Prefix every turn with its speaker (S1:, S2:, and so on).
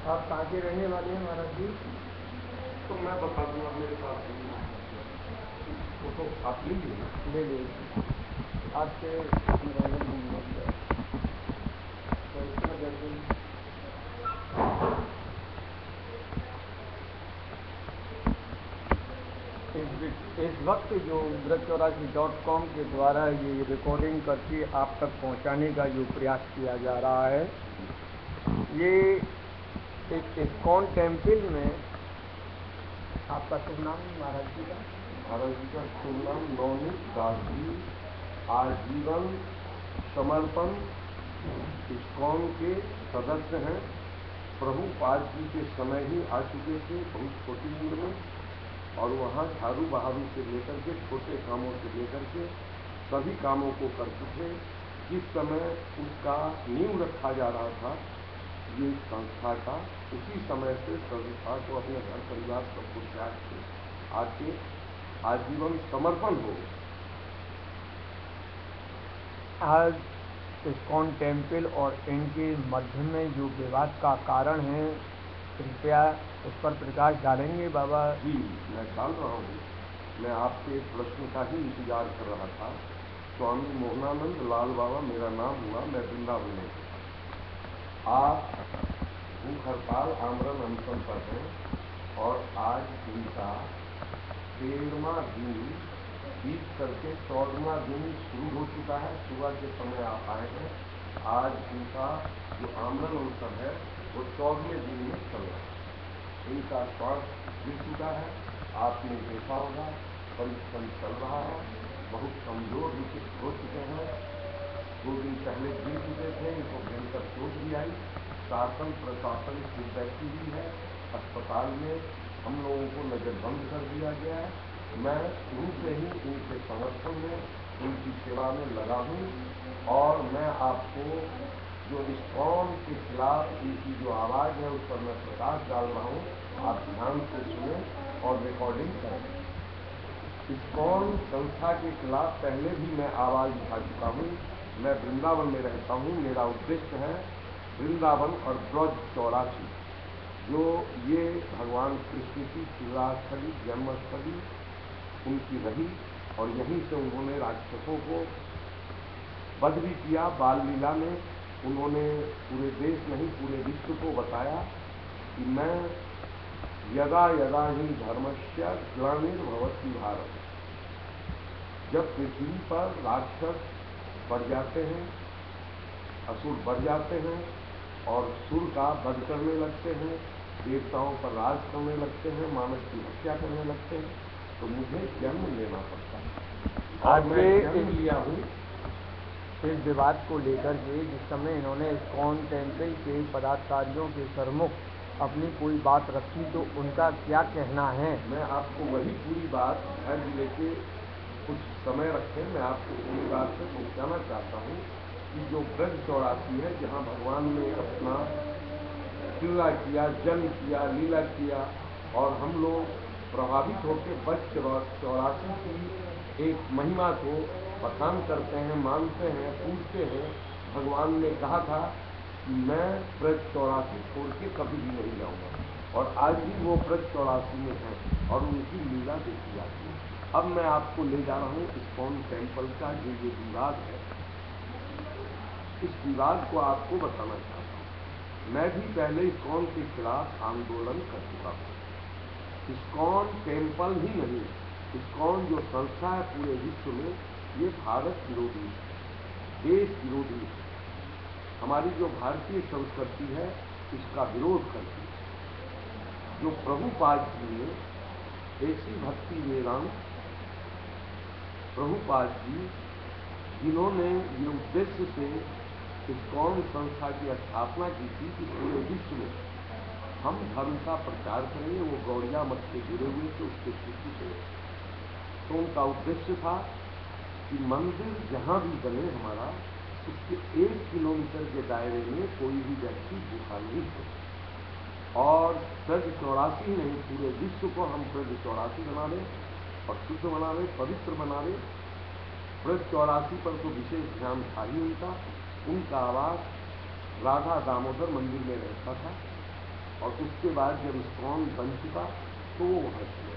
S1: आप कहाँ के रहने वाले हैं महाराज जी?
S2: तो मैं बता दूंगा, मेरे पास वो तो आप लीजिए ना।
S1: ले लीजिए, आपसे निवेदन है तो इसका दर्शन इस वक्त जो ब्रज84.com के द्वारा ये रिकॉर्डिंग करके आप तक पहुंचाने का जो प्रयास किया जा रहा है, ये एक इस्कॉन टेम्पल में आपका शुभ नाम महाराज जी का?
S2: महाराज जी का शुभ नाम नवनीत दास जी, आजीवन समर्पण इस्कॉन के सदस्य हैं। प्रभुपाद जी के समय ही आ चुके थे, बहुत छोटी उम्र में, और वहाँ झाड़ू बहारू से लेकर के छोटे कामों से लेकर के सभी कामों को करते थे। जिस समय उसका नींव रखा जा रहा था ये संस्था का, उसी समय से संस्था को अपने घर परिवार सबको त्याग के आके आजीवन समर्पण हो।
S1: आज इस्कॉन टेम्पल और इनके मध्य में जो विवाद का कारण है, कृपया उस पर प्रकाश डालेंगे बाबा?
S2: जी, मैं डाल रहा हूँ। मैं आपके प्रश्न का ही इंतजार कर रहा था। स्वामी मोहनानंद लाल बाबा मेरा नाम हुआ, मैं वृंदावन में था। आप भूख हड़ताल आमरण अनशन पर हैं और आज इनका 13वां दिन बीत करके 14वां दिन शुरू हो चुका है। सुबह के समय आप आए हैं। आज इनका जो आमरण अनशन है वो 14वें दिन में चल रहा है। इनका स्वास्थ्य गिर चुका है, आपने देखा होगा, परिश्रम चल रहा है, बहुत कमजोर हो चुके हैं। 2 दिन पहले गिर चुके थे, इनको भयंकर चोट भी आई। शासन प्रशासन खुद बैठी हुई है। अस्पताल में हम लोगों को नजरबंद कर दिया गया है। मैं शुरू से ही इनके समर्थन में, इनकी सेवा में लगा हूँ, और मैं आपको जो इस्कॉन के खिलाफ इनकी जो आवाज़ है उस पर मैं प्रकाश डाल रहा हूँ। आप ध्यान से सुने और रिकॉर्डिंग करें। इस्कॉन संस्था के खिलाफ पहले भी मैं आवाज़ उठा चुका हूँ। मैं वृंदावन में रहता हूँ। मेरा उद्देश्य है वृंदावन और ब्रज 84, जो ये भगवान कृष्ण की क्रीड़ास्थली, जन्मस्थली उनकी रही, और यहीं से उन्होंने राक्षसों को वध भी किया। बाल लीला में उन्होंने पूरे देश नहीं पूरे विश्व को बताया कि मैं यदा यदा ही धर्मस्य ग्लानिर्भवति भारत। जब पृथ्वी पर राक्षस बढ़ जाते हैं, असुर बढ़ जाते हैं और सुर का वध करने लगते हैं, देवताओं पर राज करने लगते हैं, मानव की हत्या करने लगते हैं, तो मुझे जन्म लेना पड़ता है। और मैं जन्म लिया हूँ।
S1: इस विवाद को लेकर के जिस समय इन्होंने इस्कॉन टेम्पल के पदाधिकारियों के सरमुख अपनी कोई बात रखी, तो उनका क्या कहना है?
S2: मैं आपको वही पूरी बात धैर्य लेके कुछ समय रखें, मैं आपको पूरी बात से पहुँचाना चाहता हूँ कि जो ब्रज 84 है, जहाँ भगवान ने अपना क्रीड़ा किया, जन्म किया, लीला किया, और हम लोग प्रभावित होकर ब्रज 84 की एक महिमा को बखान करते हैं, मानते हैं, पूजते हैं। भगवान ने कहा था कि मैं ब्रज 84 छोड़ के कभी भी नहीं जाऊंगा, और आज भी वो ब्रज 84 में है और उनकी लीला देखी जाती है। अब मैं आपको ले जा रहा हूँ इस्कॉन टेम्पल का जो ये विवाद है, इस विवाद को आपको बताना चाहता हूँ। मैं भी पहले इस्कॉन के खिलाफ आंदोलन कर चुका हूँ। इस्कॉन टेम्पल ही नहीं, इस्कॉन जो संस्था है पूरे विश्व में, ये भारत विरोधी है, देश विरोधी है। हमारी जो भारतीय संस्कृति है इसका विरोध करती है। जो प्रभुपाद जी ने ऐसी भक्ति वेदांत, प्रभुपाद जी जिन्होंने ये उद्देश्य से इस्कॉन संस्था की स्थापना की थी कि पूरे विश्व में हम धर्म का प्रचार करेंगे, वो गौड़िया मठ से जुड़े हुए थे उसके खुशी से। तो उनका उद्देश्य था कि मंदिर जहाँ भी बने हमारा, उसके 1 किलोमीटर के दायरे में कोई भी व्यक्ति भूखा नहीं हो, और ब्रज 84 नहीं पूरे विश्व को हम ब्रज 84 बना दें और शुद्ध बना दें, पवित्र बना दें। ब्रज 84 पर तो विशेष ध्यान था ही उनका आवास राधा दामोदर मंदिर में रहता था। और उसके बाद जब स्ट्रॉन्ग बन चुका तो वो वहां से